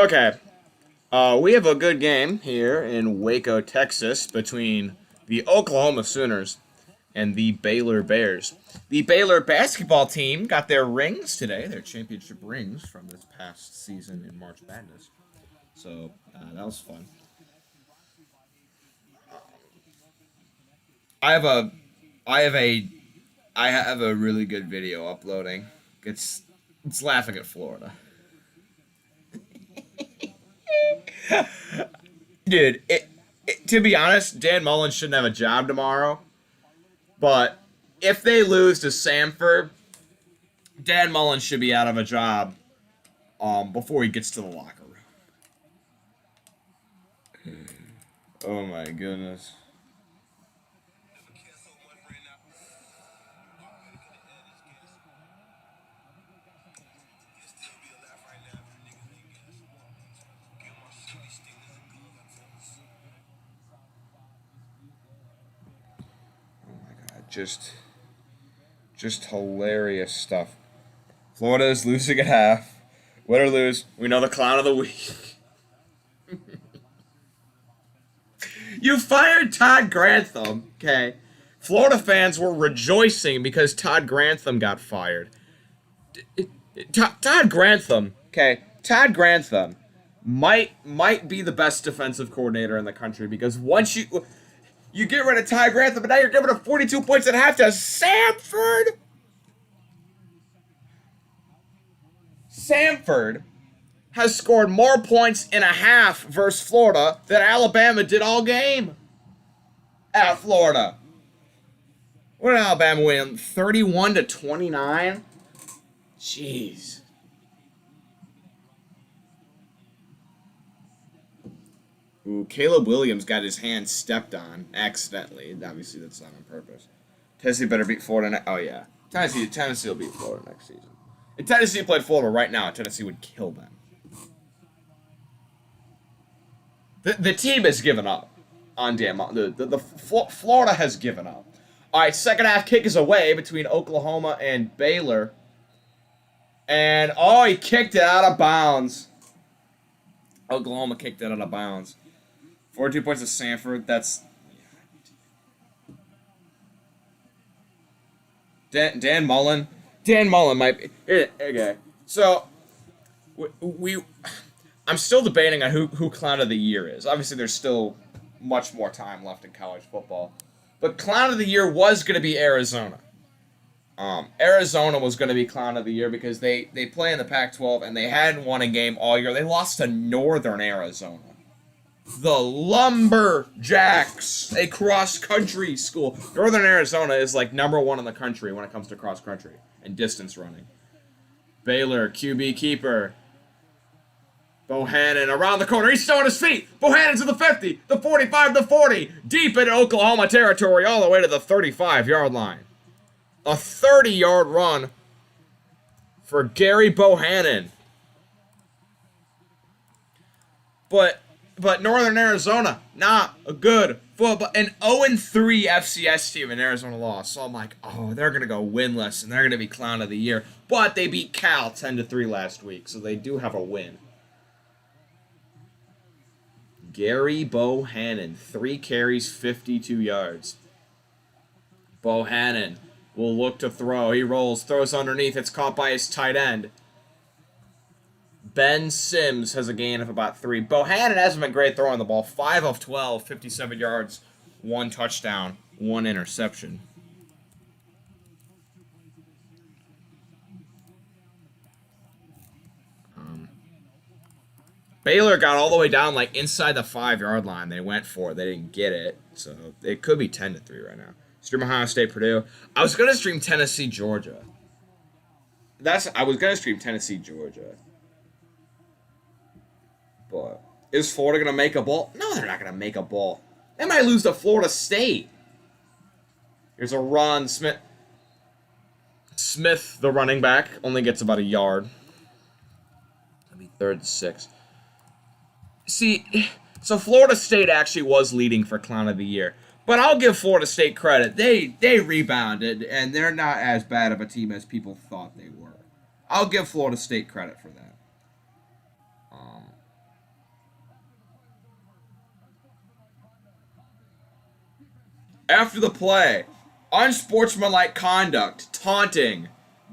Okay. We have a good game here in Waco, Texas, between the Oklahoma Sooners and the Baylor Bears. The Baylor basketball team got their rings today, their championship rings from this past season in March Madness. So that was fun. I have a, I have a, I have a really good video uploading. It's, it's laughing at Florida, dude. To be honest, Dan Mullen shouldn't have a job tomorrow. But if they lose to Samford, Dan Mullen should be out of a job before he gets to the locker room. Oh my goodness. Oh my god, just hilarious stuff. Florida is losing at half. Win or lose, we know the clown of the week. You fired Todd Grantham, okay? Florida fans were rejoicing because Todd Grantham got fired. Todd Grantham, okay? Todd Grantham might be the best defensive coordinator in the country because once you get rid of Todd Grantham, but now you're giving him 42 points at half to Samford. Samford has scored more points in a half versus Florida than Alabama did all game at Florida. What did Alabama win? 31-29? Jeez. Ooh, Caleb Williams got his hand stepped on accidentally. Obviously, that's not on purpose. Tennessee better beat Florida. Oh, yeah. Tennessee will beat Florida next season. If Tennessee played Florida right now, Tennessee would kill them. The team has given up on Dan Mullen. Florida has given up. All right, second half kick is away between Oklahoma and Baylor. And, oh, he kicked it out of bounds. Oklahoma kicked it out of bounds. 42 points to Samford. That's... Dan Mullen. Dan Mullen might be... Okay. So, I'm still debating on who Clown of the Year is. Obviously, there's still much more time left in college football. But Clown of the Year was going to be Arizona. Arizona was going to be Clown of the Year because they play in the Pac-12 and they hadn't won a game all year. They lost to Northern Arizona. The Lumberjacks, a cross-country school. Northern Arizona is like #1 in the country when it comes to cross-country and distance running. Baylor, QB keeper. Bohannon around the corner. He's still on his feet. Bohannon to the 50, the 45, the 40. Deep in Oklahoma territory all the way to the 35-yard line. A 30-yard run for Gary Bohannon. But Northern Arizona, not a good football. An 0-3 FCS team in Arizona lost. So I'm like, oh, they're going to go winless, and they're going to be Clown of the Year. But they beat Cal 10-3 last week, so they do have a win. Gary Bohannon, 3 carries, 52 yards. Bohannon will look to throw. He rolls, throws underneath. It's caught by his tight end. Ben Sims has a gain of about 3. Bohannon hasn't been great throwing the ball. 5 of 12, 57 yards, 1 touchdown, 1 interception. Baylor got all the way down like inside the 5-yard line. They went for it. They didn't get it. So it could be 10-3 right now. Stream Ohio State, Purdue. I was gonna stream Tennessee, Georgia. I was gonna stream Tennessee, Georgia. But is Florida gonna make a bowl? No, they're not gonna make a bowl. They might lose to Florida State. Here's a run. Smith, the running back, only gets about a yard. That'll be 3rd and 6. See, so Florida State actually was leading for Clown of the Year. But I'll give Florida State credit. They rebounded, and they're not as bad of a team as people thought they were. I'll give Florida State credit for that. After the play, unsportsmanlike conduct, taunting,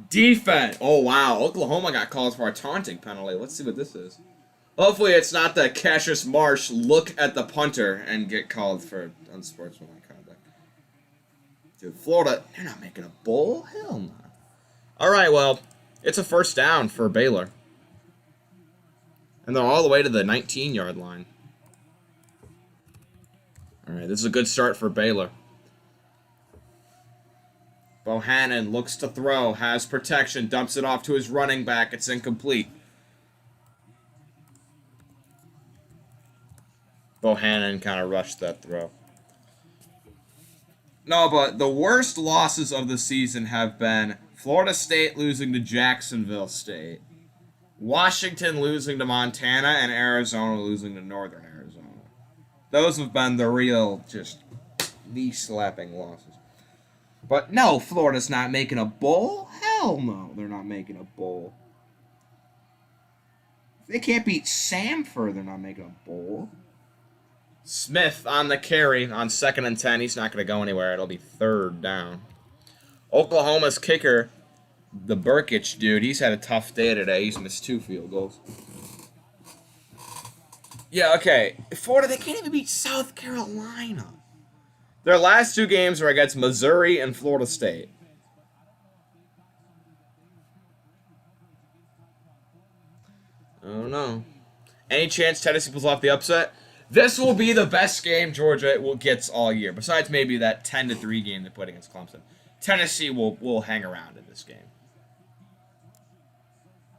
defense. Oh, wow. Oklahoma got called for a taunting penalty. Let's see what this is. Hopefully it's not the Cassius Marsh look at the punter and get called for unsportsmanlike conduct. Dude, Florida, they're not making a bowl? Hell no. All right, well, it's a first down for Baylor. And they're all the way to the 19-yard line. All right, this is a good start for Baylor. Bohannon looks to throw, has protection, dumps it off to his running back. It's incomplete. Bohannon kind of rushed that throw. No, but the worst losses of the season have been Florida State losing to Jacksonville State, Washington losing to Montana, and Arizona losing to Northern Arizona. Those have been the real, just, knee-slapping losses. But no, Florida's not making a bowl? Hell no, they're not making a bowl. If they can't beat Samford, they're not making a bowl. Smith on the carry on 2nd and 10. He's not going to go anywhere. It'll be 3rd down. Oklahoma's kicker, the Burkich dude, he's had a tough day today. He's missed 2 field goals. Yeah, okay. Florida, they can't even beat South Carolina. Their last 2 games were against Missouri and Florida State. Oh, no. Any chance Tennessee pulls off the upset? This will be the best game Georgia gets all year, besides maybe that 10-3 game they played against Clemson. Tennessee will hang around in this game.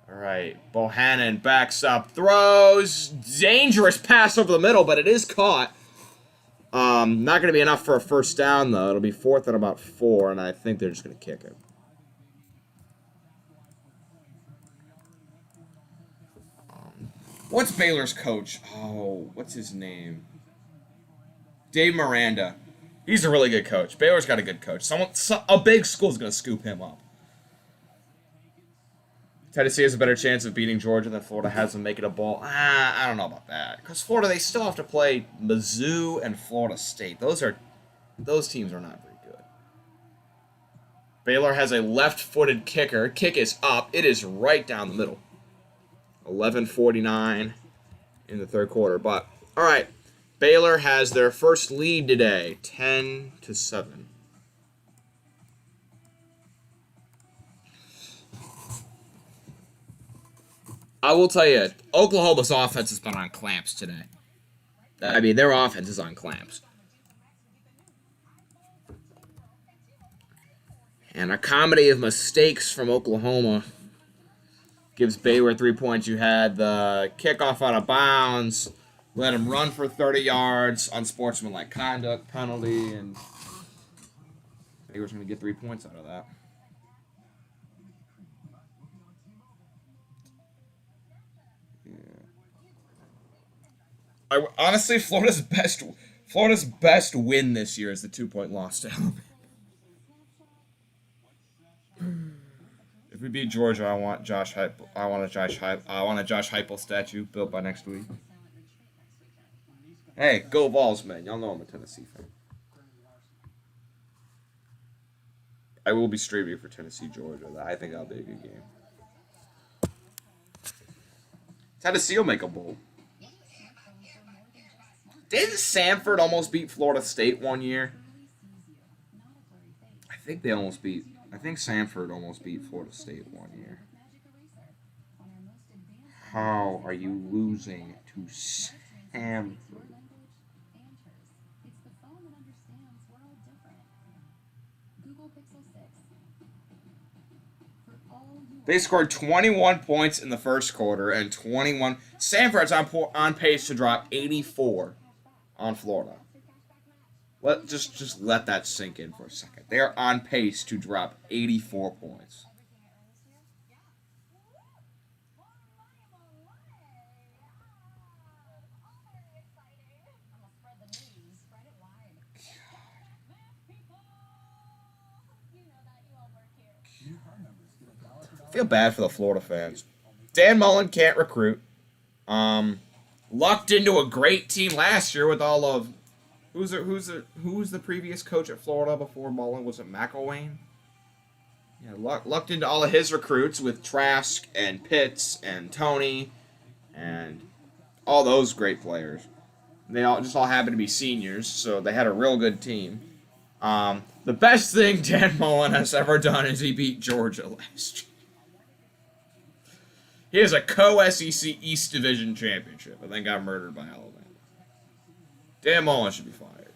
All right, Bohannon backs up, throws, dangerous pass over the middle, but it is caught. Not going to be enough for a first down, though. It'll be 4th and about 4, and I think they're just going to kick it. What's Baylor's coach? Oh, what's his name? Dave Miranda. He's a really good coach. Baylor's got a good coach. A big school's going to scoop him up. Tennessee has a better chance of beating Georgia than Florida has of making a bowl. I don't know about that. Because Florida, they still have to play Mizzou and Florida State. Those teams are not very good. Baylor has a left-footed kicker. Kick is up. It is right down the middle. 11:49 in the 3rd quarter. But, all right, Baylor has their first lead today, 10-7. I will tell you, Oklahoma's offense has been on clamps today. I mean, their offense is on clamps. And a comedy of mistakes from Oklahoma gives Baylor 3 points. You had the kickoff out of bounds, let him run for 30 yards, unsportsmanlike conduct penalty, and Baylor's going to get 3 points out of that. Honestly, Florida's best win this year is the 2-point loss to Alabama. If we beat Georgia, I want a Josh Heupel statue built by next week. Hey, go Vols, man! Y'all know I'm a Tennessee fan. I will be streaming for Tennessee, Georgia. I think that'll be a good game. Tennessee will make a bowl. Didn't Samford almost beat Florida State one year? I think Samford almost beat Florida State one year. How are you losing to Samford? They scored 21 points in the first quarter and 21. Samford's on pace to drop 84 on Florida. Just let that sink in for a second. They are on pace to drop 84 points. I feel bad for the Florida fans. Dan Mullen can't recruit. Lucked into a great team last year with all of Who was the previous coach at Florida before Mullen? Was it McElwain? Yeah, lucked into all of his recruits with Trask and Pitts and Tony and all those great players. They all happened to be seniors, so they had a real good team. The best thing Dan Mullen has ever done is he beat Georgia last year. He has a co-SEC East Division championship and then got murdered by Alabama. Dan Mullen should be fired.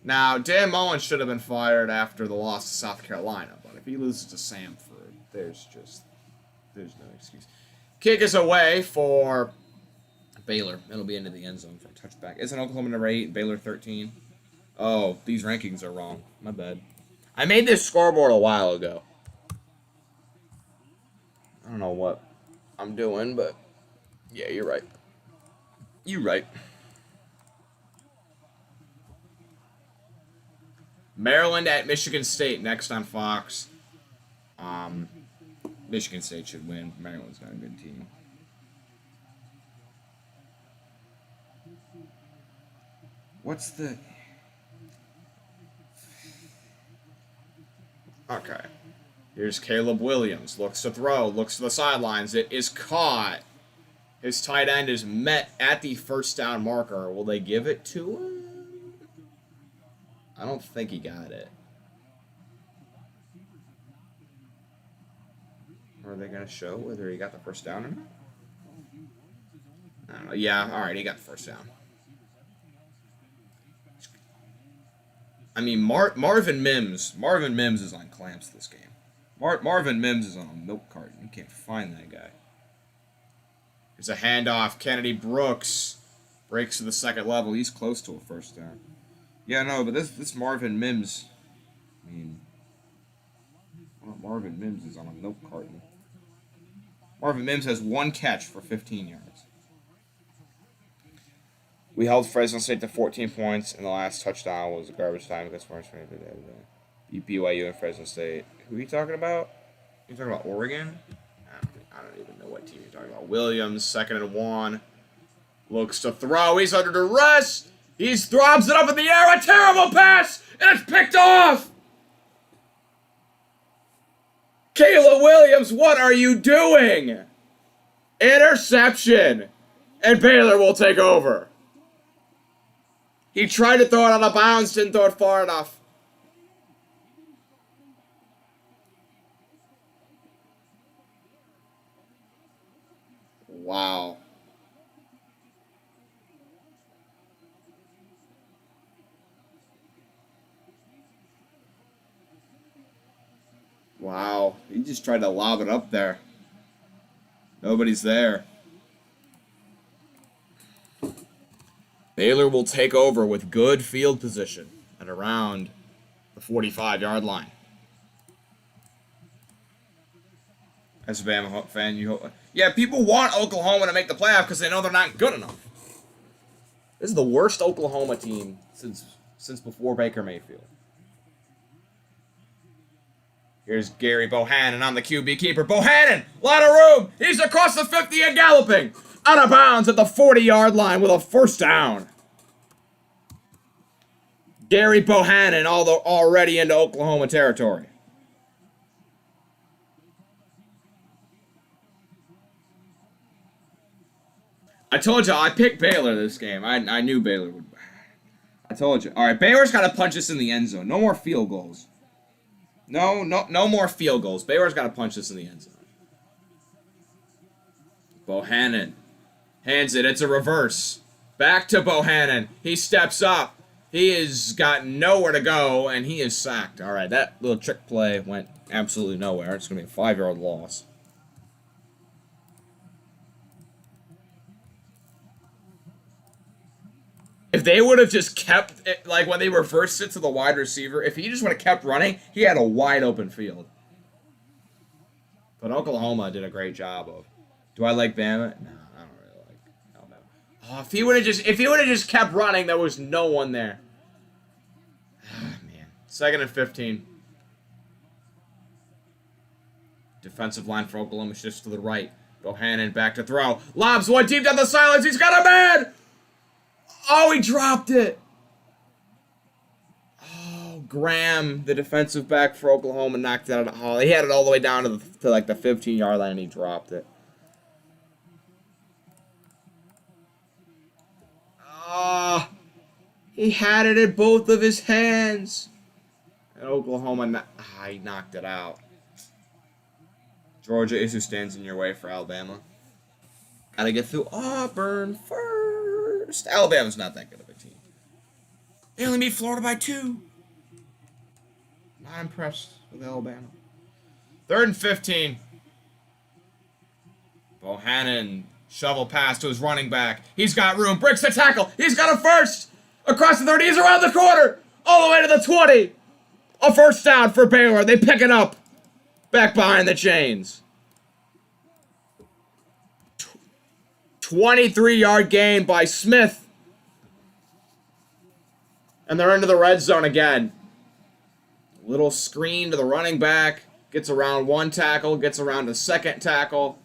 Now, Dan Mullen should have been fired after the loss to South Carolina, but if he loses to Samford, there's no excuse. Kick is away for Baylor. It'll be into the end zone for a touchback. Isn't Oklahoma number 8, Baylor 13? Oh, these rankings are wrong. My bad. I made this scoreboard a while ago. I don't know what I'm doing, but yeah, you're right. You're right. Maryland at Michigan State next on Fox. Michigan State should win. Maryland's not a good team. What's the... Okay. Here's Caleb Williams. Looks to throw. Looks to the sidelines. It is caught. His tight end is met at the first down marker. Will they give it to him? I don't think he got it. Are they going to show whether he got the first down or not? I don't know. Yeah, alright, he got the first down. I mean, Marvin Mims is on clamps this game. Marvin Mims is on a milk carton. You can't find that guy. It's a handoff. Kennedy Brooks breaks to the second level. He's close to a first down. Yeah, no, but this Marvin Mims, I mean, Marvin Mims is on a milk carton. Marvin Mims has one catch for 15 yards. We held Fresno State to 14 points, and the last touchdown was a garbage time against BYU and Fresno State. Who are you talking about? You talking about Oregon? I don't even know what team you're talking about. Williams, 2nd and 1. Looks to throw. He's under duress. He throbs it up in the air. A terrible pass, and it's picked off. Kayla Williams, what are you doing? Interception. And Baylor will take over. He tried to throw it out of bounds, didn't throw it far enough. Wow. Wow. He just tried to lob it up there. Nobody's there. Baylor will take over with good field position at around the 45-yard line. As a Bama fan, you hope... Yeah, people want Oklahoma to make the playoff because they know they're not good enough. This is the worst Oklahoma team since before Baker Mayfield. Here's Gary Bohannon on the QB keeper. Bohannon, a lot of room. He's across the 50 and galloping. Out of bounds at the 40-yard line with a first down. Gary Bohannon already into Oklahoma territory. I told you, I picked Baylor this game. I knew Baylor would. I told you. All right, Baylor's got to punch this in the end zone. No more field goals. No more field goals. Baylor's got to punch this in the end zone. Bohannon hands it. It's a reverse. Back to Bohannon. He steps up. He has got nowhere to go, and he is sacked. All right, that little trick play went absolutely nowhere. It's going to be a 5-yard loss. If they would have just kept it, like when they reversed it to the wide receiver, if he just would have kept running, he had a wide open field. But Oklahoma did a great job of. Do I like Bama? No, I don't really like Alabama. Oh, if he would have just kept running, there was no one there. Ah, man. 2nd and 15. Defensive line for Oklahoma shifts to the right. Bohannon back to throw. Lobs one deep down the sidelines. He's got a man! Oh, he dropped it. Oh, Graham, the defensive back for Oklahoma, knocked it out. Oh, he had it all the way down to like the 15-yard line, and he dropped it. Ah, he had it in both of his hands. And Oklahoma, he knocked it out. Georgia is who stands in your way for Alabama. Gotta get through Auburn first. Alabama's not that good of a team. They only beat Florida by 2. Not impressed with Alabama. 3rd and 15. Bohannon, shovel pass to his running back. He's got room. Breaks the tackle. He's got a first. Across the 30. He's around the corner. All the way to the 20. A first down for Baylor. They pick it up. Back behind the chains. 23-yard gain by Smith. And they're into the red zone again. Little screen to the running back. Gets around one tackle. Gets around a second tackle.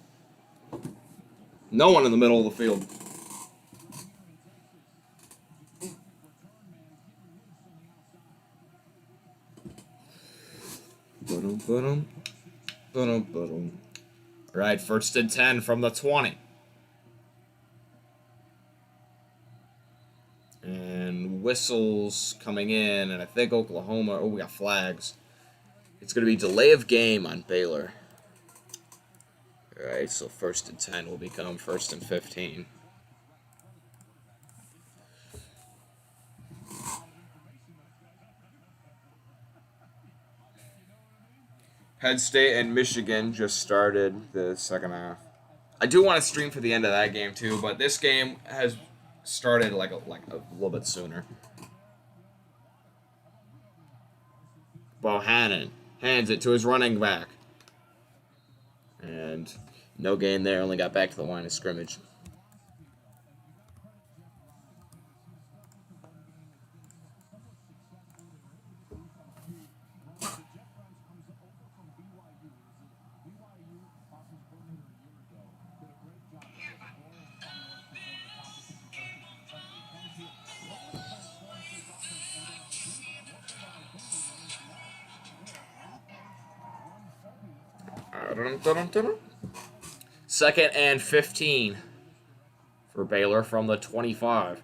No one in the middle of the field. All right, 1st and 10 from the 20. And whistles coming in, and I think Oklahoma. Oh, we got flags. It's going to be delay of game on Baylor. All right, so 1st and 10 will become 1st and 15. Penn State and Michigan just started the second half. I do want to stream for the end of that game too, but this game has started like a little bit sooner. Bohannon hands it to his running back. And no gain there, only got back to the line of scrimmage. Second and 15 for Baylor from the 25.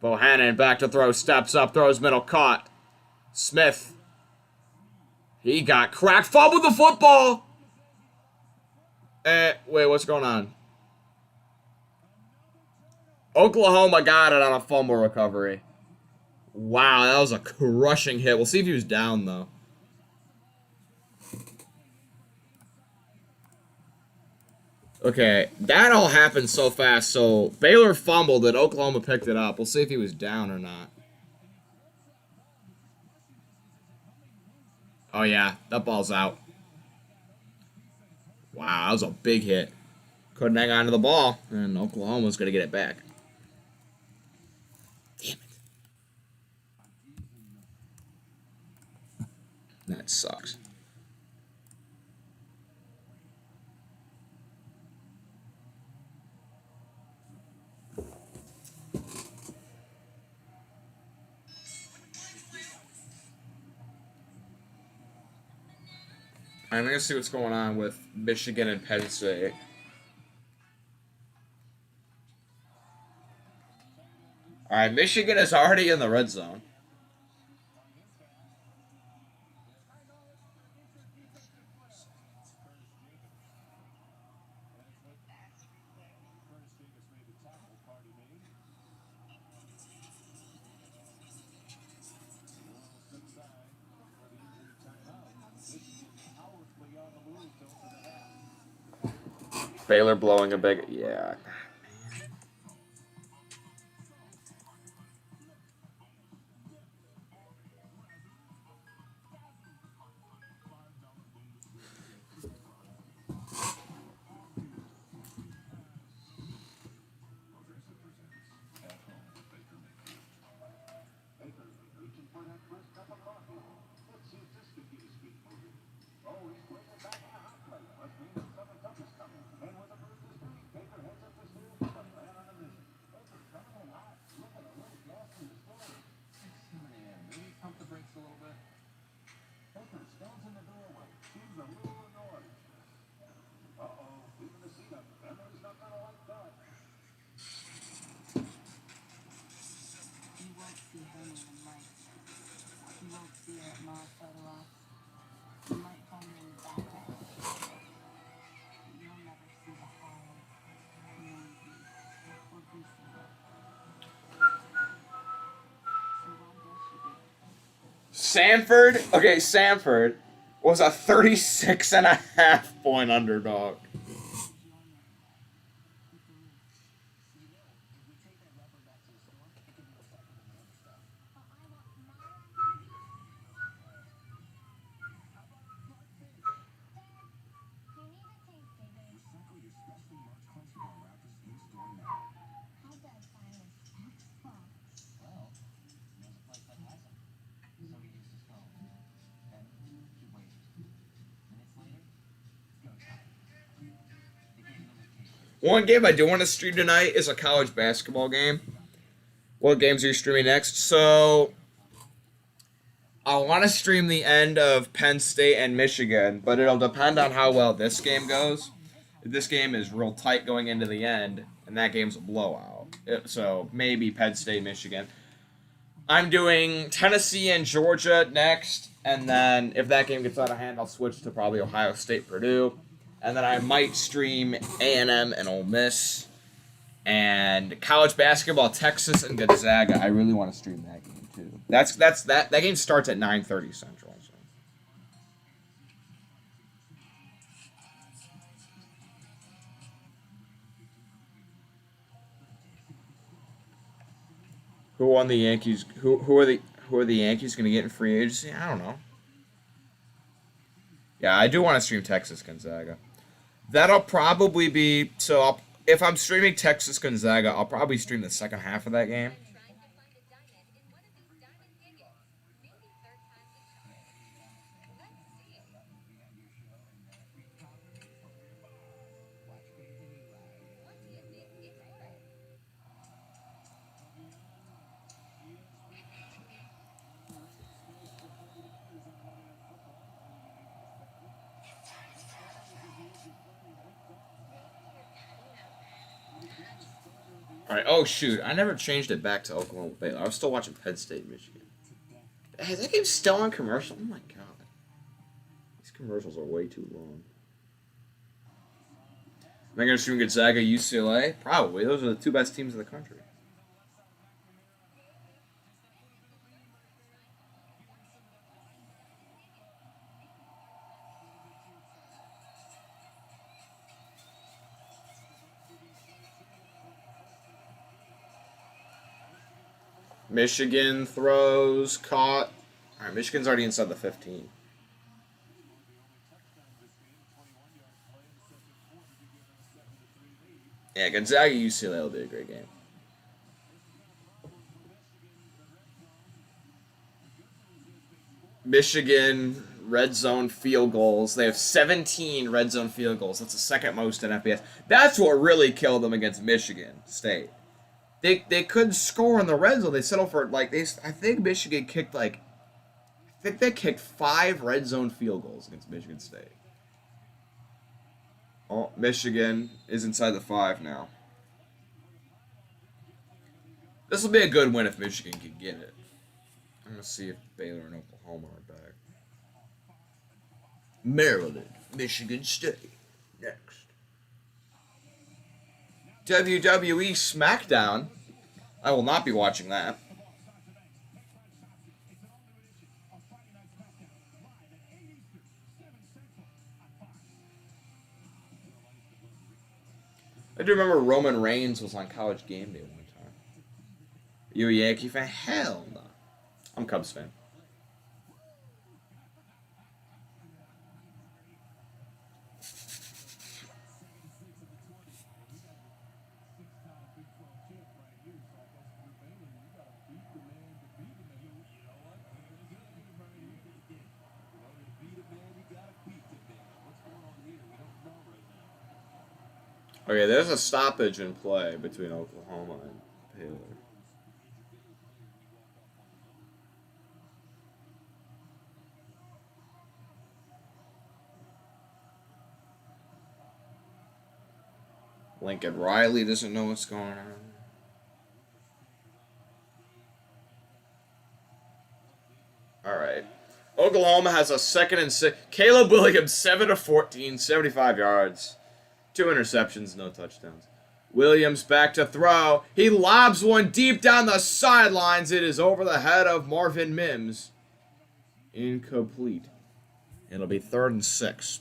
Bohannon back to throw, steps up, throws middle, caught. Smith. He got cracked, fumbled the football. Wait, what's going on? Oklahoma got it on a fumble recovery. Wow, that was a crushing hit. We'll see if he was down, though. Okay, that all happened so fast. So Baylor fumbled it. Oklahoma picked it up. We'll see if he was down or not. Oh, yeah, that ball's out. Wow, that was a big hit. Couldn't hang on to the ball, and Oklahoma's going to get it back. Damn it. That sucks. I'm going to see what's going on with Michigan and Penn State. Alright, Michigan is already in the red zone. Baylor blowing a big... Yeah. Samford. Okay, Samford was a 36.5 point underdog. One game I do want to stream tonight is a college basketball game. What games are you streaming next? So, I want to stream the end of Penn State and Michigan, but it'll depend on how well this game goes. If this game is real tight going into the end, and that game's a blowout. So, maybe Penn State, Michigan. I'm doing Tennessee and Georgia next, and then if that game gets out of hand, I'll switch to probably Ohio State, Purdue. And then I might stream A&M and Ole Miss. And college basketball, Texas and Gonzaga. I really want to stream that game too. That game starts at 9:30 Central. So. Who won the Yankees? Who are the Yankees going to get in free agency? I don't know. Yeah, I do want to stream Texas Gonzaga. That'll probably be so. If I'm streaming Texas Gonzaga, I'll probably stream the second half of that game. All right. Oh shoot! I never changed it back to Oklahoma Baylor. I was still watching Penn State, Michigan. Hey, that game's still on commercial. Oh my god! These commercials are way too long. Am I gonna stream Gonzaga, UCLA? Probably. Those are the two best teams in the country. Michigan throws, caught. All right, Michigan's already inside the 15. Yeah, Gonzaga UCLA will be a great game. Michigan red zone field goals. They have 17 red zone field goals. That's the second most in FBS. That's what really killed them against Michigan State. They couldn't score in the red zone. They settled for I think Michigan kicked I think they kicked 5 red zone field goals against Michigan State. Oh, Michigan is inside the 5 now. This will be a good win if Michigan can get it. I'm gonna see if Baylor and Oklahoma are back. Maryland, Michigan State next. WWE SmackDown. I will not be watching that. I do remember Roman Reigns was on College Game Day one time. Are you a Yankee fan? Hell no. I'm a Cubs fan. Okay, there's a stoppage in play between Oklahoma and Baylor. Lincoln Riley doesn't know what's going on. All right. Oklahoma has a 2nd and 6. Caleb Williams, 7 of 14, 75 yards. 2 interceptions, no touchdowns. Williams back to throw. He lobs one deep down the sidelines. It is over the head of Marvin Mims. Incomplete. It'll be 3rd and 6.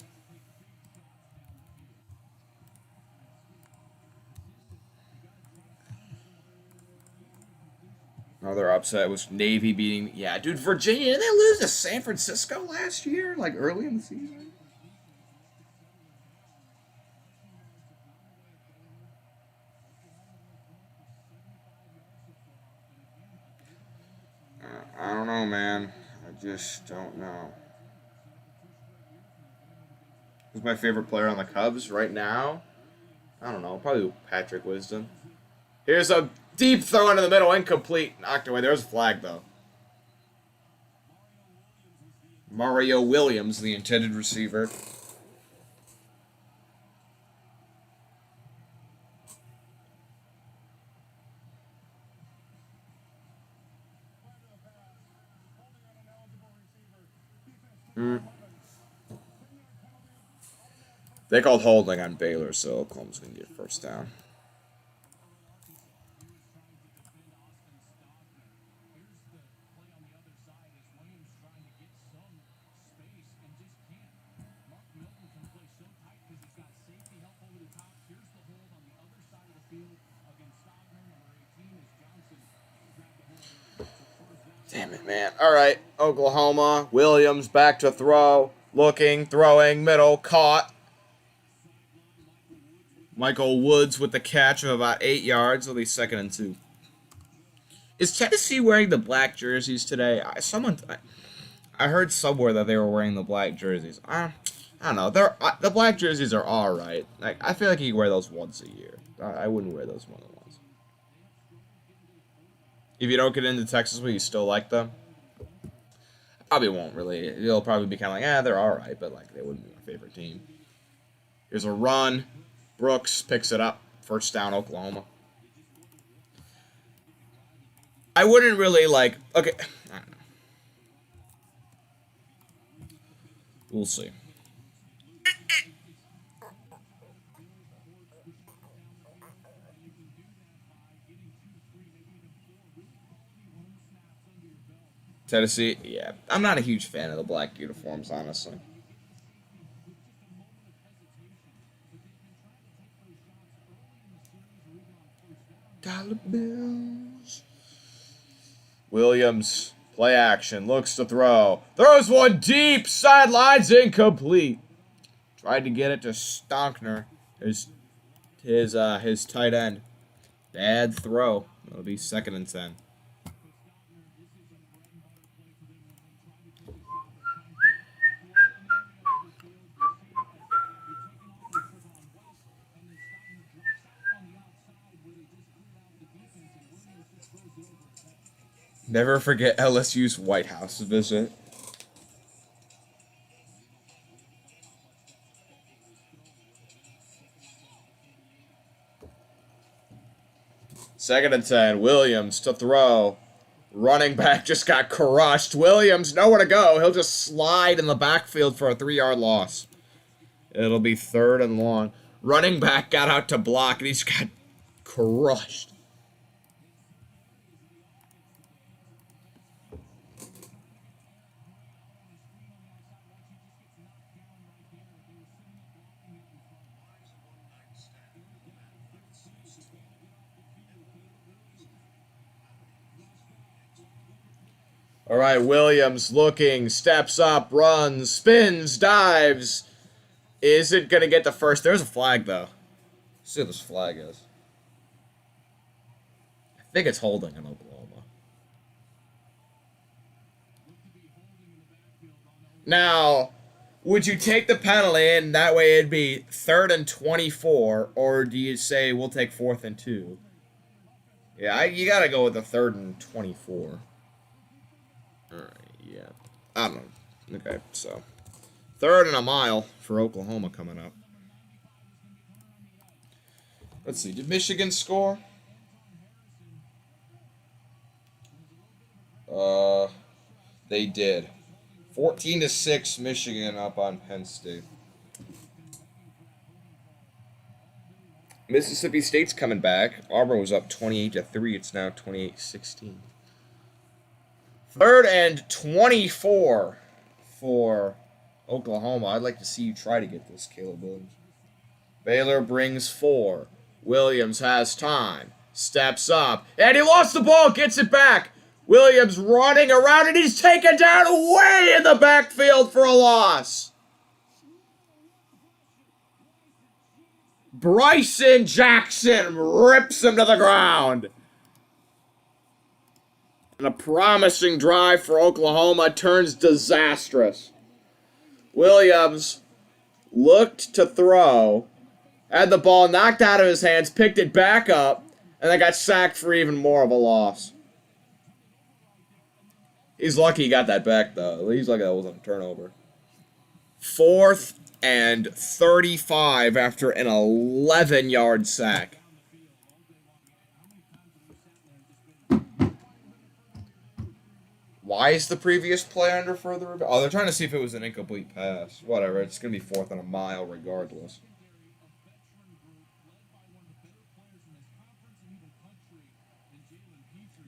Another upset was Navy beating... Yeah, dude, Virginia, didn't they lose to San Francisco last year? Like, early in the season? I don't know, man. I just don't know. Who's my favorite player on the Cubs right now? I don't know. Probably Patrick Wisdom. Here's a deep throw into the middle. Incomplete. Knocked away. There's a flag, though. Mario Williams, the intended receiver. They called holding on Baylor, so Oklahoma's going to get 1st down. Damn it, man. All right, Oklahoma. Williams back to throw. Looking, throwing, middle, caught. Michael Woods with the catch of about 8 yards. It'll be 2nd and 2. Is Tennessee wearing the black jerseys today? I heard somewhere that they were wearing the black jerseys. I don't know. The black jerseys are all right. Like, I feel like you can wear those once a year. I wouldn't wear those more than once. If you don't get into Texas, will you still like them? Probably won't really. You'll probably be kind of like, they're all right, but like they wouldn't be my favorite team. Here's a run. Brooks picks it up. 1st down, Oklahoma. I wouldn't really like... Okay. I don't know. We'll see. Tennessee, yeah. I'm not a huge fan of the black uniforms, honestly. Dollar bills. Williams, play action, looks to throw. Throws one deep, sidelines incomplete. Tried to get it to Stonkner, his tight end. Bad throw. It'll be 2nd and 10. Never forget LSU's White House visit. Second and 10. Williams to throw. Running back just got crushed. Williams, nowhere to go. He'll just slide in the backfield for a 3-yard loss. It'll be 3rd and long. Running back got out to block, and he's got crushed. All right, Williams looking, steps up, runs, spins, dives. Is it going to get the 1st? There's a flag, though. Let's see what this flag is. I think it's holding in Oklahoma. Now, would you take the penalty and that way it'd be 3rd and 24, or do you say we'll take 4th and 2? Yeah, you got to go with the 3rd and 24. Alright, yeah. I don't know. Okay, so 3rd and a mile for Oklahoma coming up. Let's see, did Michigan score? They did. 14-6 Michigan up on Penn State. Mississippi State's coming back. Auburn was up 28-3. It's now 28-16. 3rd and 24 for Oklahoma. I'd like to see you try to get this, Caleb Williams. Baylor brings 4. Williams has time. Steps up. And he lost the ball. Gets it back. Williams running around and he's taken down way in the backfield for a loss. Bryson Jackson rips him to the ground. And a promising drive for Oklahoma turns disastrous. Williams looked to throw, had the ball knocked out of his hands, picked it back up, and then got sacked for even more of a loss. He's lucky he got that back, though. He's lucky that wasn't a turnover. 4th and 35 after an 11-yard sack. Why is the previous play under further review? Oh, they're trying to see if it was an incomplete pass. Whatever, it's going to be 4th and a mile regardless.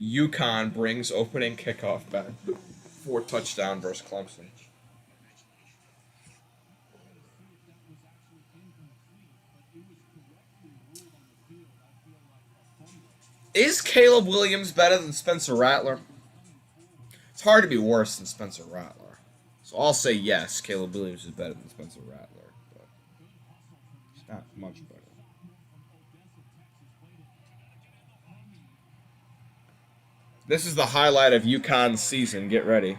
UConn brings opening kickoff back. 4 touchdown versus Clemson. Is Caleb Williams better than Spencer Rattler? It's hard to be worse than Spencer Rattler. So I'll say yes, Caleb Williams is better than Spencer Rattler. But it's not much better. This is the highlight of UConn's season. Get ready.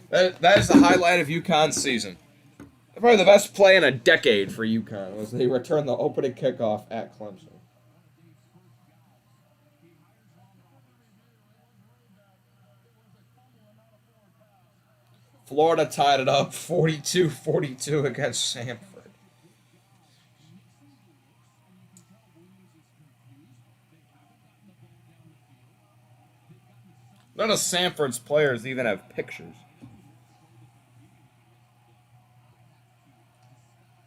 That is the highlight of UConn's season. Probably the best play in a decade for UConn was they returned the opening kickoff at Clemson. Florida tied it up 42-42 against Samford. None of Samford's players even have pictures.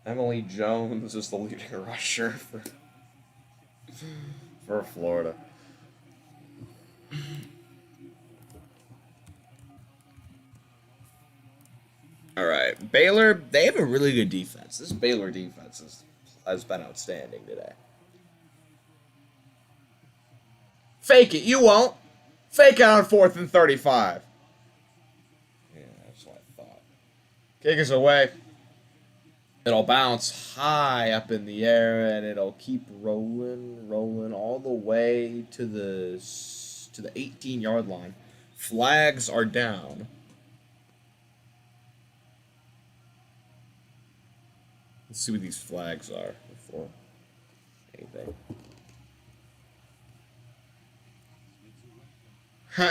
Emily Jones is the leading rusher for Florida. All right, Baylor, they have a really good defense. This Baylor defense has been outstanding today. Fake it, you won't. Fake it on 4th and 35. Yeah, that's what I thought. Kick is away. It'll bounce high up in the air, and it'll keep rolling all the way to the 18-yard line. Flags are down. Let's see what these flags are before anything.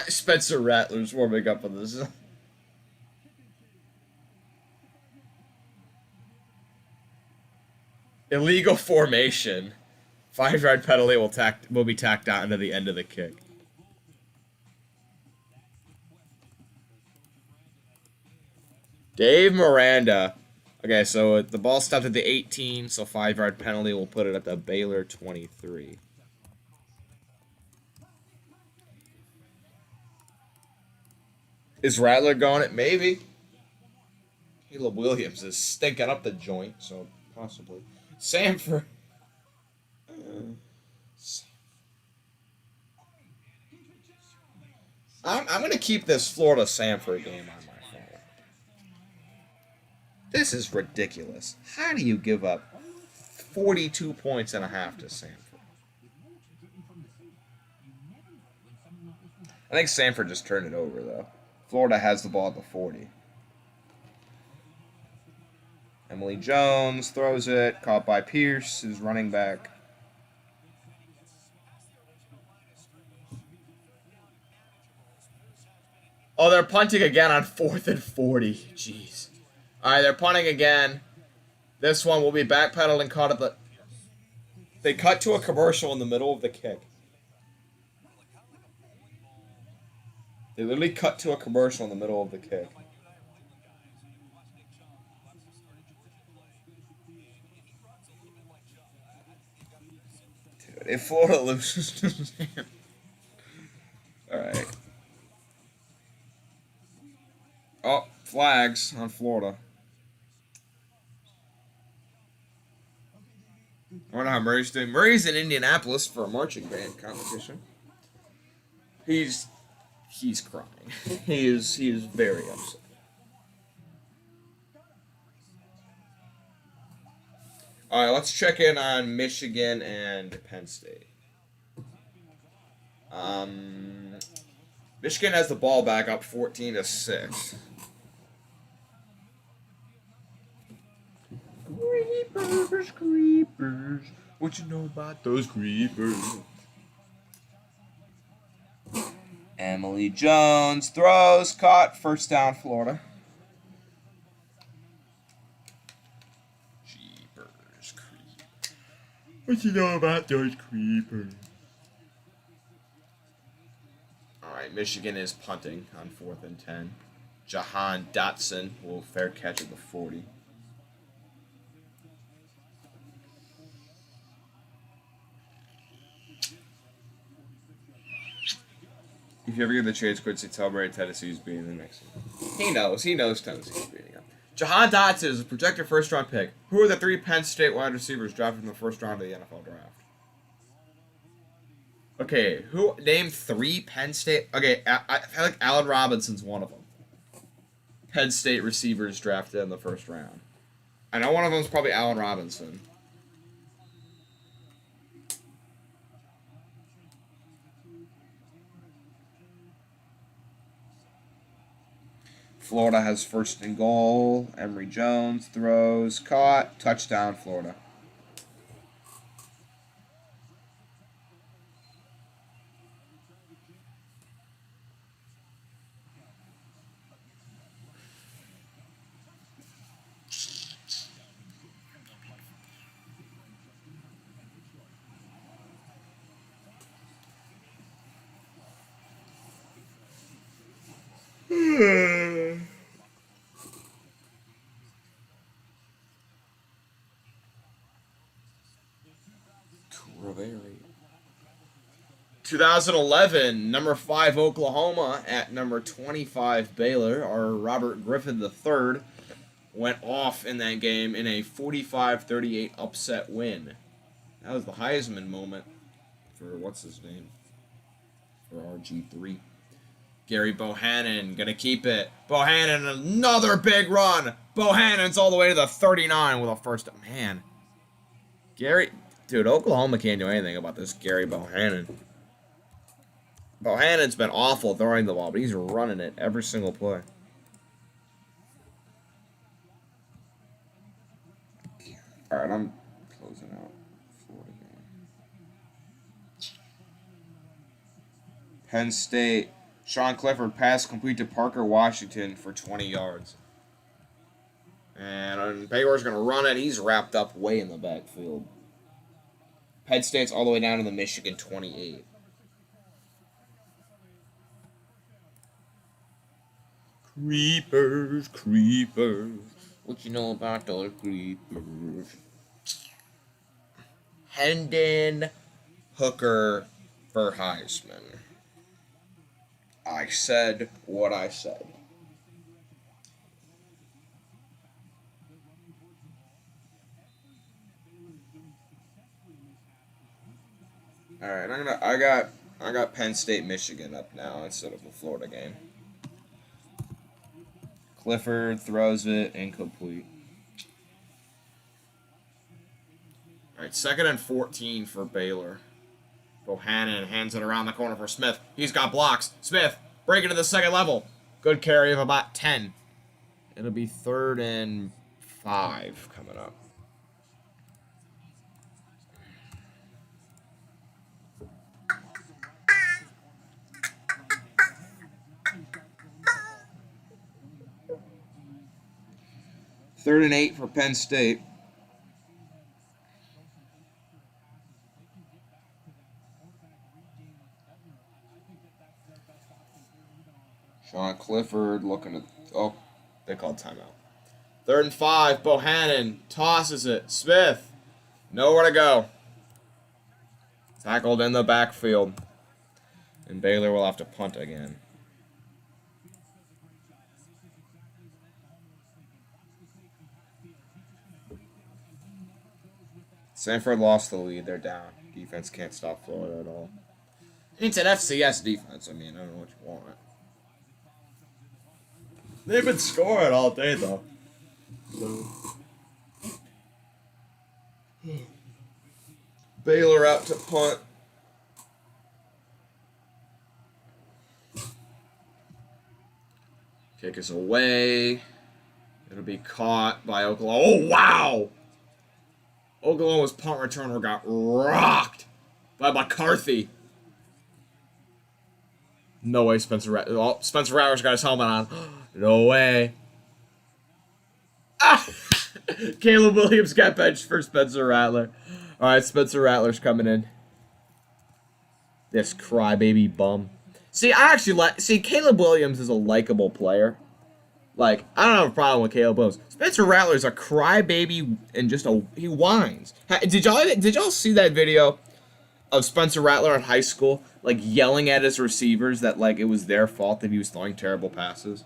Spencer Rattler's warming up on this. Illegal formation. 5-yard penalty will be tacked on to the end of the kick. Dave Miranda. Okay, so the ball stopped at the 18, so 5-yard penalty will put it at the Baylor 23. Is Rattler going it? Maybe. Caleb Williams is stinking up the joint, so possibly. Samford. I'm going to keep this Florida-Samford game on my phone. This is ridiculous. How do you give up 42 points and a half to Samford? I think Samford just turned it over, though. Florida has the ball at the 40. Emily Jones throws it, caught by Pierce, who's running back. Oh, they're punting again on 4th and 40. Jeez. All right, they're punting again. This one will be backpedaled and caught at the... They cut to a commercial in the middle of the kick. They literally cut to a commercial in the middle of the kick. Dude, if Florida loses... Alright. Oh, flags on Florida. I wonder how Murray's doing. Murray's in Indianapolis for a marching band competition. He's crying. he is very upset. All right, let's check in on Michigan and Penn State. Michigan has the ball back up 14-6. Creepers, creepers. What you know about those creepers? Emily Jones throws, caught, first down, Florida. Jeepers, creepers. What you know about those creepers? All right, Michigan is punting on 4th and 10. Jahan Dotson will fair catch at the 40. If you ever get the chance, Quincy, tell Barry Tennessee's beating the next one. He knows Tennessee's beating him. Jahan Dotson is a projected first-round pick. Who are the 3 Penn State wide receivers drafted in the first round of the NFL draft? Okay, name 3 Penn State... Okay, I feel like Allen Robinson's one of them. Penn State receivers drafted in the first round. I know one of them is probably Allen Robinson. Florida has first and goal. Emory Jones throws, caught, touchdown, Florida. Very. 2011, number 5 Oklahoma at number 25 Baylor. Our Robert Griffin III went off in that game in a 45-38 upset win. That was the Heisman moment for what's his name? For RG3. Gary Bohannon gonna keep it. Bohannon, another big run. Bohannon's all the way to the 39 with a first. Man, Gary. Dude, Oklahoma can't do anything about this Gary Bohannon. Bohannon's been awful throwing the ball, but he's running it every single play. All right, I'm closing out Florida game. Penn State. Sean Clifford pass complete to Parker Washington for 20 yards. And Baylor's going to run it. He's wrapped up way in the backfield. Penn State's all the way down to the Michigan 28. Creepers, creepers. What you know about those creepers? Hendon Hooker for Heisman. I said what I said. All right, I got Penn State, Michigan up now instead of the Florida game. Clifford throws it incomplete. All right, 2nd and 14 for Baylor. Bohannon hands it around the corner for Smith. He's got blocks. Smith breaking to the second level. Good carry of about 10. It'll be 3rd and 5 coming up. Third and 8 for Penn State. Clifford looking at... Oh, they called timeout. 3rd and 5. Bohannon tosses it. Smith. Nowhere to go. Tackled in the backfield. And Baylor will have to punt again. Sanford lost the lead. They're down. Defense can't stop Florida at all. It's an FCS defense. I mean, I don't know what you want. They've been scoring all day, though. Baylor out to punt. Kick is away. It'll be caught by Oklahoma. Oh, wow! Oklahoma's punt returner got rocked by McCarthy. No way Spencer Rattler's got his helmet on. No way. Ah! Caleb Williams got benched for Spencer Rattler. All right, Spencer Rattler's coming in. This crybaby bum. See, I actually like... See, Caleb Williams is a likable player. Like, I don't have a problem with Caleb Williams. Spencer Rattler's a crybaby and just a... He whines. Did y'all see that video of Spencer Rattler in high school, like, yelling at his receivers that, like, it was their fault that he was throwing terrible passes?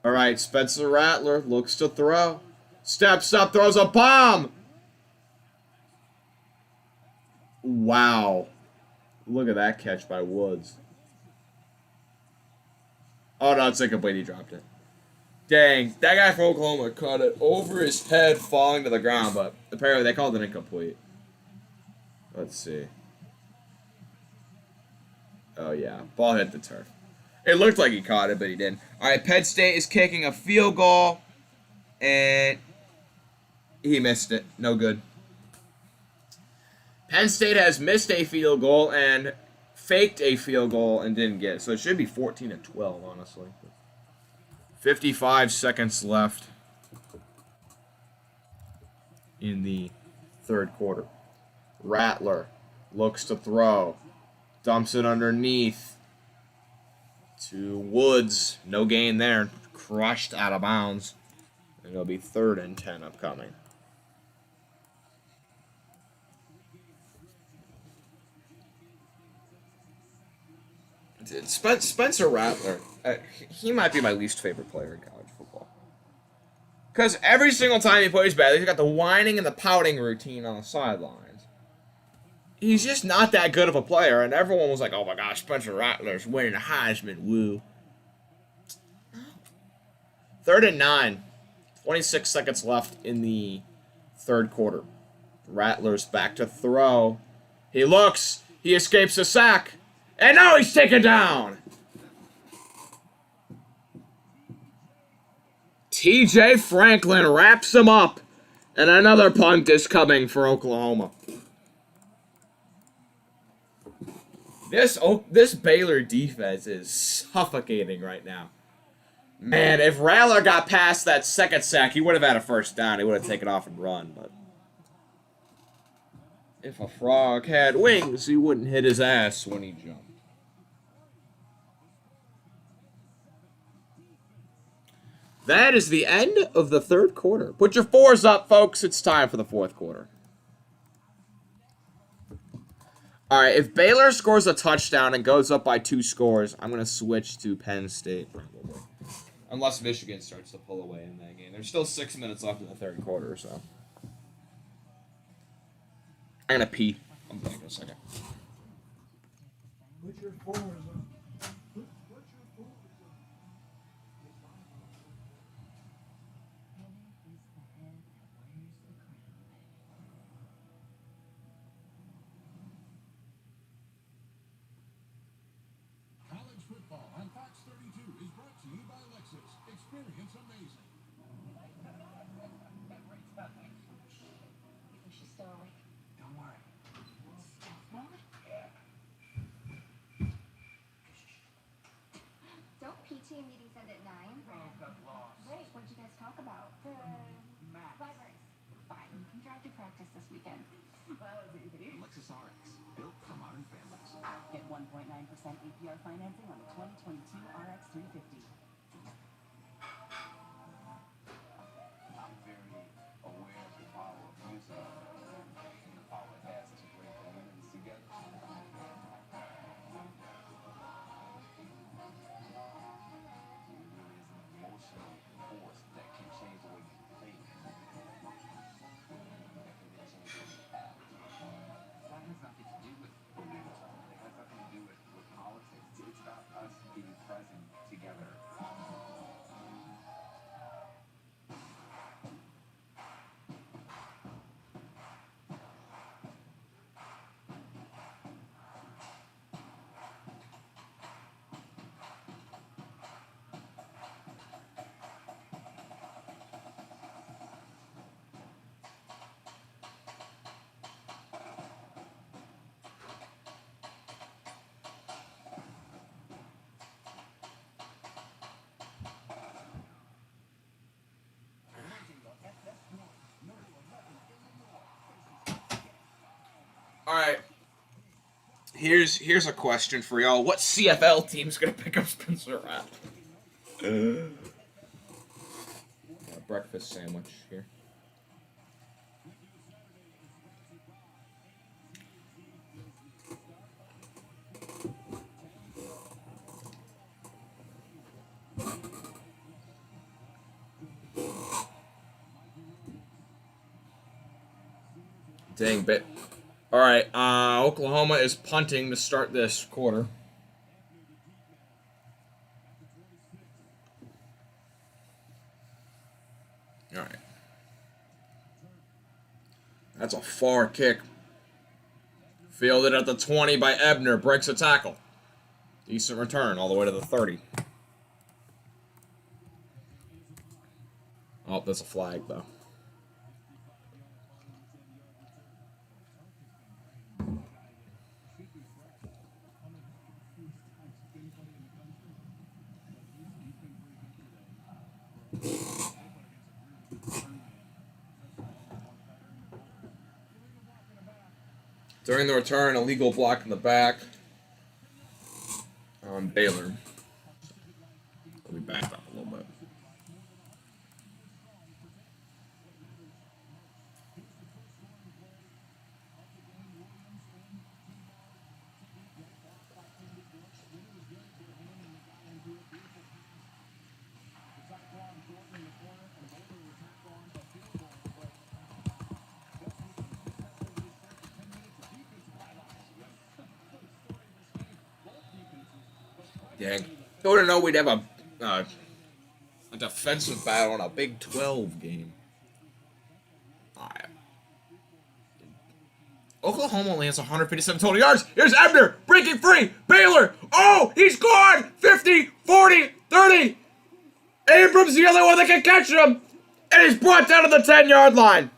All right, Spencer Rattler looks to throw. Steps up, throws a bomb! Wow. Look at that catch by Woods. Oh, no, it's incomplete. He dropped it. Dang, that guy from Oklahoma caught it over his head, falling to the ground, but apparently they called it incomplete. Let's see. Oh, yeah. Ball hit the turf. It looked like he caught it, but he didn't. All right, Penn State is kicking a field goal, and he missed it. No good. Penn State has missed a field goal and faked a field goal and didn't get it. So it should be 14-12, honestly. 55 seconds left in the 3rd quarter. Rattler looks to throw. Dumps it underneath to Woods. No gain there. Crushed out of bounds. And it'll be 3rd and 10 upcoming. Spencer Rattler, he might be my least favorite player in college football. Because every single time he plays badly, he's got the whining and the pouting routine on the sidelines. He's just not that good of a player, and everyone was like, oh my gosh, Spencer Rattler's winning a Heisman, woo. 3rd and 9. 26 seconds left in the 3rd quarter. Rattler's back to throw. He looks. He escapes a sack. And now he's taken down. TJ Franklin wraps him up. And another punt is coming for Oklahoma. This Baylor defense is suffocating right now. Man, if Rattler got past that second sack, he would have had a first down. He would have taken off and run, but if a frog had wings, he wouldn't hit his ass when he jumped. That is the end of the 3rd quarter. Put your 4s up, folks. It's time for the 4th quarter. All right, if Baylor scores a touchdown and goes up by 2 scores, I'm going to switch to Penn State, probably. Unless Michigan starts to pull away in that game. There's still 6 minutes left in the 3rd quarter, so. I'm going to pee. I'm back in a second. Put your 4s up. Meetings end at 9. Oh, got lost. Great. What did you guys talk about? Math. Virus. Fine. You can drive to practice this weekend. Well, Lexus RX, built for modern families. Get 1.9% APR financing on the 2022 RX 350. I'm very aware of the power of music and the power it has to bring communities together. It really is an emotional force that can change the way you think, that can then change the way you act. That has nothing to do with politics. It has nothing to do with politics. It's about us being present together. All right. Here's a question for y'all. What CFL team's gonna pick up Spencer Rattler? Breakfast sandwich here. Dang bit. All right. Oklahoma is punting to start this quarter. All right. That's a far kick. Fielded at the 20 by Ebner. Breaks a tackle. Decent return all the way to the 30. Oh, that's a flag, though. During the return, illegal block in the back on Baylor. We backed up a little bit. Dang. Who would have known we'd have a defensive battle in a Big 12 game? Alright. Oklahoma only has 157 total yards. Here's Ebner, breaking free. Baylor. Oh, he's gone. 50, 40, 30. Abrams the only one that can catch him. And he's brought down to the 10-yard line.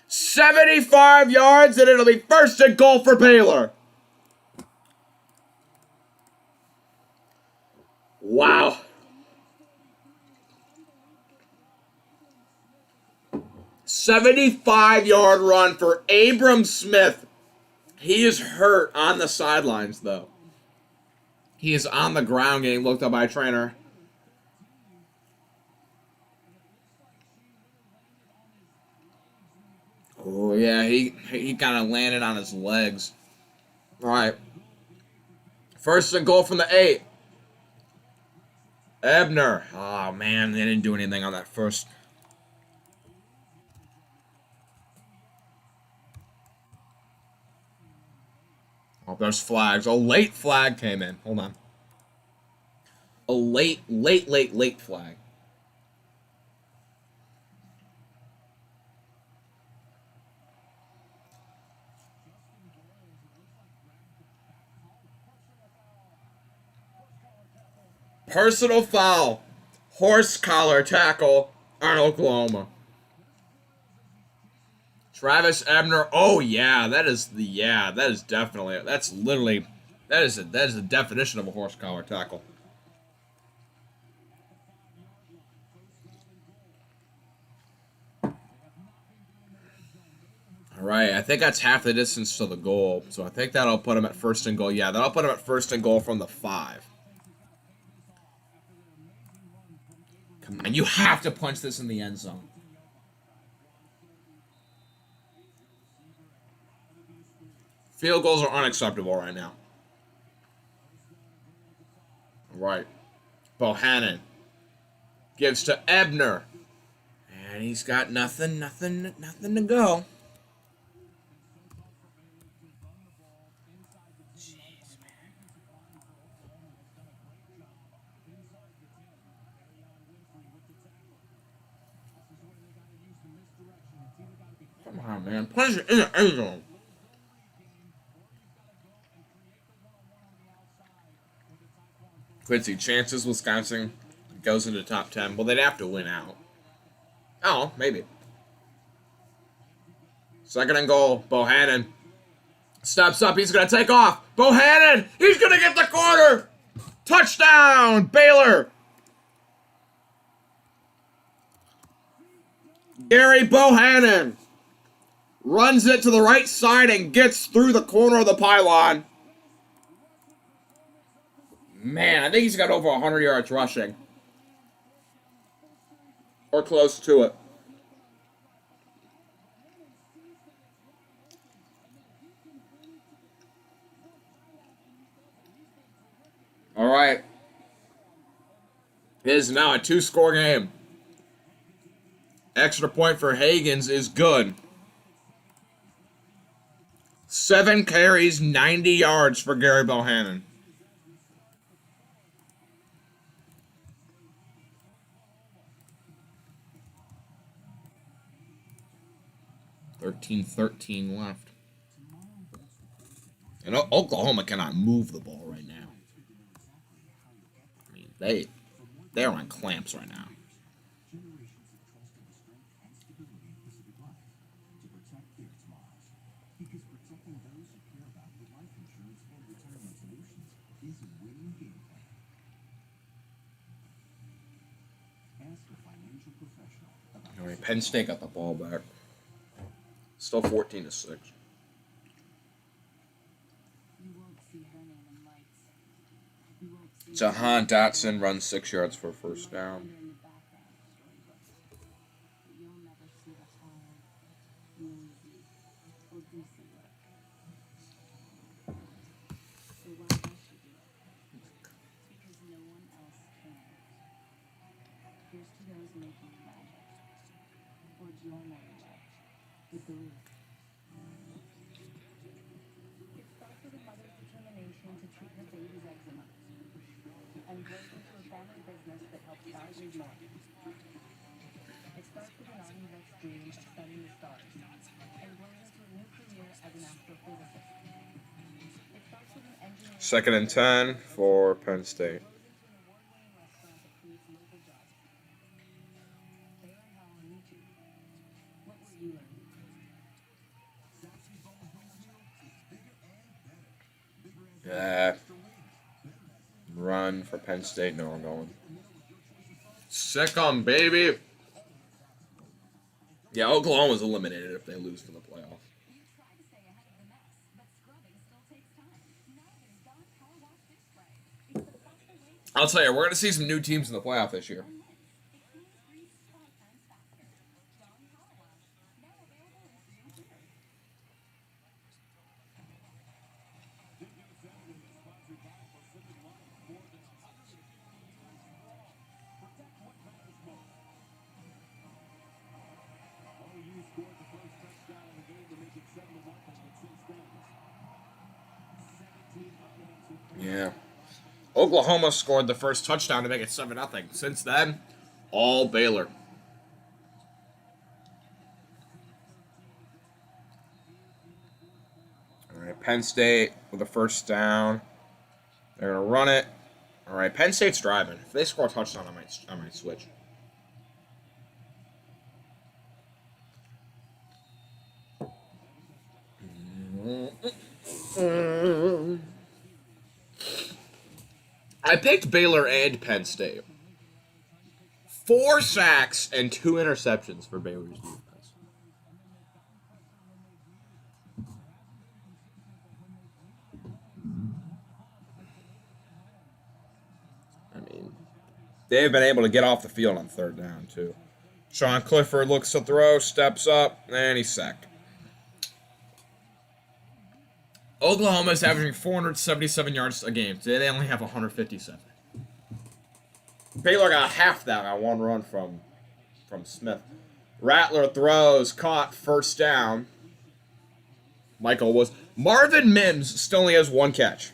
75 yards, and it'll be first and goal for Baylor. Wow. "75-yard run for Abram Smith." He is hurt on the sidelines, though. He is on the ground getting looked up by a trainer. Oh, yeah, he kind of landed on his legs. All right. First and goal from the 8. Ebner. Oh, man, they didn't do anything on that first. Oh, there's flags. A late flag came in. Hold on. A late flag. Personal foul. Horse collar tackle on Oklahoma. Travis Ebner. Oh yeah, that is definitely, that's literally, that is the definition of a horse collar tackle. All All right, I think that's half the distance to the goal. So I think that'll put him at first and goal. Yeah, that'll put him at first and goal from the 5. Come on, you have to punch this in the end zone. Field goals are unacceptable right now. Right. Bohannon gives to Ebner. And he's got nothing to go. Jeez, man. Come on, man. Punch it in the end zone. Quincy, chances Wisconsin goes into top 10. Well, they'd have to win out. Oh, maybe. Second and goal. Bohannon steps up. He's going to take off. Bohannon! He's going to get the corner! Touchdown, Baylor! Gary Bohannon runs it to the right side and gets through the corner of the pylon. Man, I think he's got over 100 yards rushing. Or close to it. All right. It is now a 2-score game. Extra point for Hagens is good. 7 carries, 90 yards for Gary Bohannon. .13 left. And Oklahoma cannot move the ball right now. I mean, they're on clamps right now. All right, Penn State got the ball back. Still 14-6. Jahan Dotson runs 6 yards for a first down. Second and 10 for Penn State. Yeah. Run for Penn State. No, I'm going. Sick 'em, baby. Yeah, Oklahoma's eliminated if they lose for the playoffs. I'll tell you, we're going to see some new teams in the playoff this year. Yeah. Oklahoma scored the first touchdown to make it 7-0. Since then, all Baylor. All right, Penn State with a first down. They're going to run it. All right, Penn State's driving. If they score a touchdown, I might switch. I picked Baylor and Penn State. 4 sacks and 2 interceptions for Baylor's defense. they've been able to get off the field on third down, too. Sean Clifford looks to throw, steps up, and he's sacked. Oklahoma is averaging 477 yards a game. Today they only have 157. Baylor got half that on one run from Smith. Rattler throws, caught, first down. Marvin Mims still only has one catch.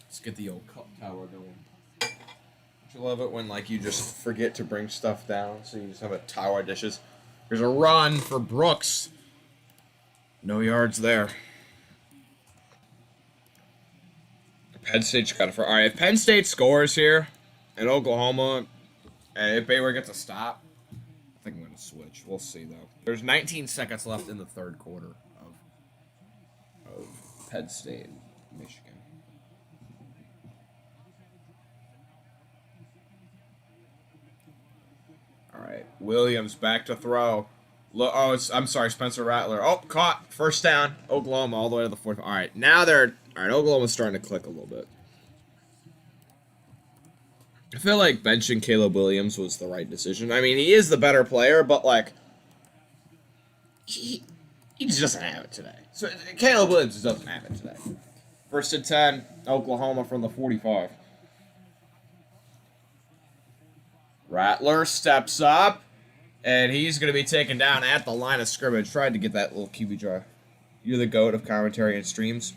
Let's get the old cup tower going. Don't you love it when like you just forget to bring stuff down, so you just have a tower of dishes? There's a run for Brooks. No yards there. Penn State's got it for. All right, if Penn State scores here, and Oklahoma, and if Baylor gets a stop, I think I'm gonna switch. We'll see though. There's 19 seconds left in the third quarter of Penn State, Michigan. All right, Williams back to throw. I'm sorry, Spencer Rattler. Oh, caught. First down. Oklahoma all the way to the fourth. All right, now they're... All right, Oklahoma's starting to click a little bit. I feel like benching Caleb Williams was the right decision. I mean, he is the better player, but, like... He just doesn't have it today. So, Caleb Williams just doesn't have it today. First and 10, Oklahoma from the 45. Rattler steps up. And he's going to be taken down at the line of scrimmage. Tried to get that little QB draw. You're the GOAT of commentary and streams.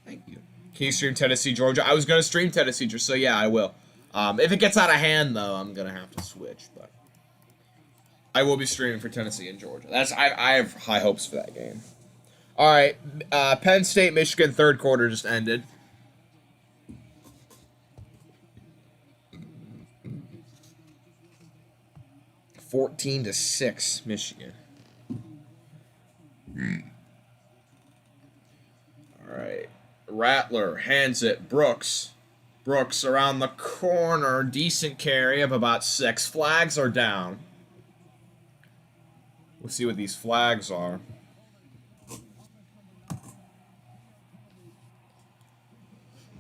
Thank you. Can you stream Tennessee, Georgia? I was going to stream Tennessee, so yeah, I will. If it gets out of hand, though, I'm going to have to switch. But I will be streaming for Tennessee and Georgia. I have high hopes for that game. All right, Penn State, Michigan, third quarter just ended. Fourteen to 6, Michigan. All right. Rattler hands it. Brooks around the corner. Decent carry of about 6. Flags are down. We'll see what these flags are.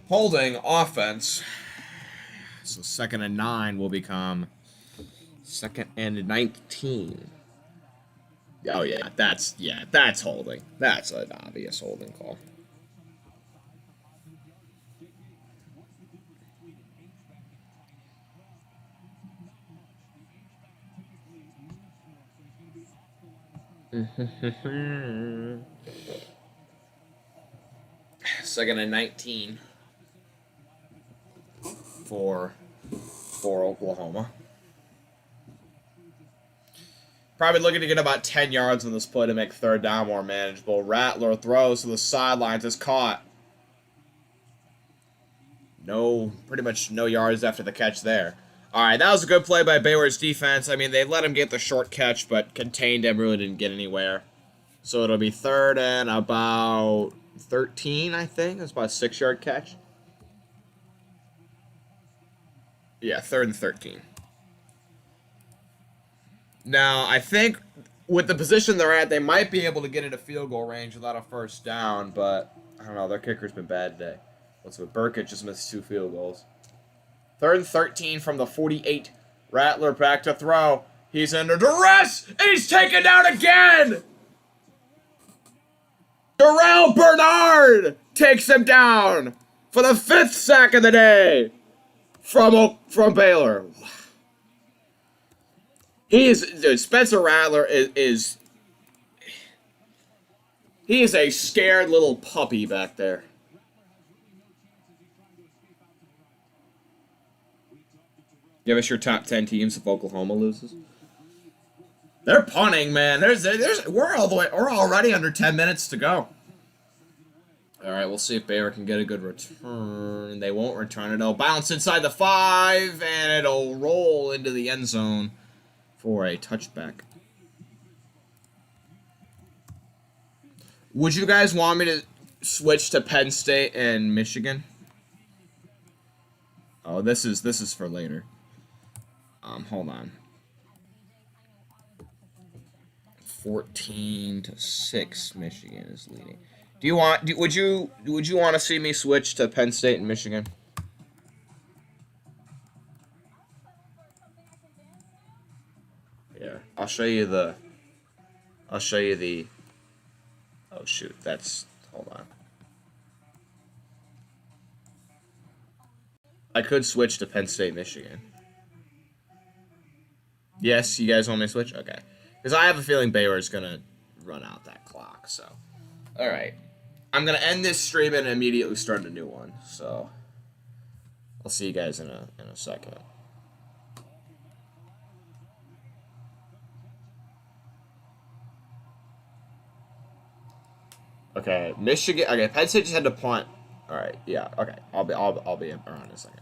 Holding offense. So 2nd and 9 will become 2nd and 19. Oh yeah, that's holding. That's an obvious holding call. Second and 19 for Oklahoma. Probably looking to get about 10 yards on this play to make third down more manageable. Rattler throws to the sidelines, is caught. Pretty much no yards after the catch there. All right, that was a good play by Baylor's defense. I mean, they let him get the short catch, but contained him, really didn't get anywhere. So it'll be 3rd and about 13, I think. That's about a 6-yard catch. Yeah, 3rd and 13. Now, I think with the position they're at, they might be able to get into field goal range without a first down, but I don't know. Their kicker's been bad today. What's with Burkett just missed 2 field goals. 3rd and 13 from the 48. Rattler back to throw. He's under duress, and he's taken down again! Darrell Bernard takes him down for the 5th sack of the day from Baylor. Spencer Rattler is he is a scared little puppy back there. Give us your top 10 teams if Oklahoma loses. They're punting, man. We're already under 10 minutes to go. All right, we'll see if Baylor can get a good return. They won't return it. It'll bounce inside the 5, and it'll roll into the end zone for a touchback. Would you guys want me to switch to Penn State and Michigan? Oh, this is for later. Hold on. 14-6. Michigan is leading. Would you want to see me switch to Penn State and Michigan? Yeah, I'll show you the. Oh shoot, hold on. I could switch to Penn State, Michigan. Yes, you guys want me to switch? Okay. Because I have a feeling Baylor is going to run out that clock, so. Alright. I'm going to end this stream and immediately start a new one, so. I'll see you guys in a second. Okay, Michigan. Okay, Penn State just had to punt. All right, yeah. Okay, I'll be around in a second.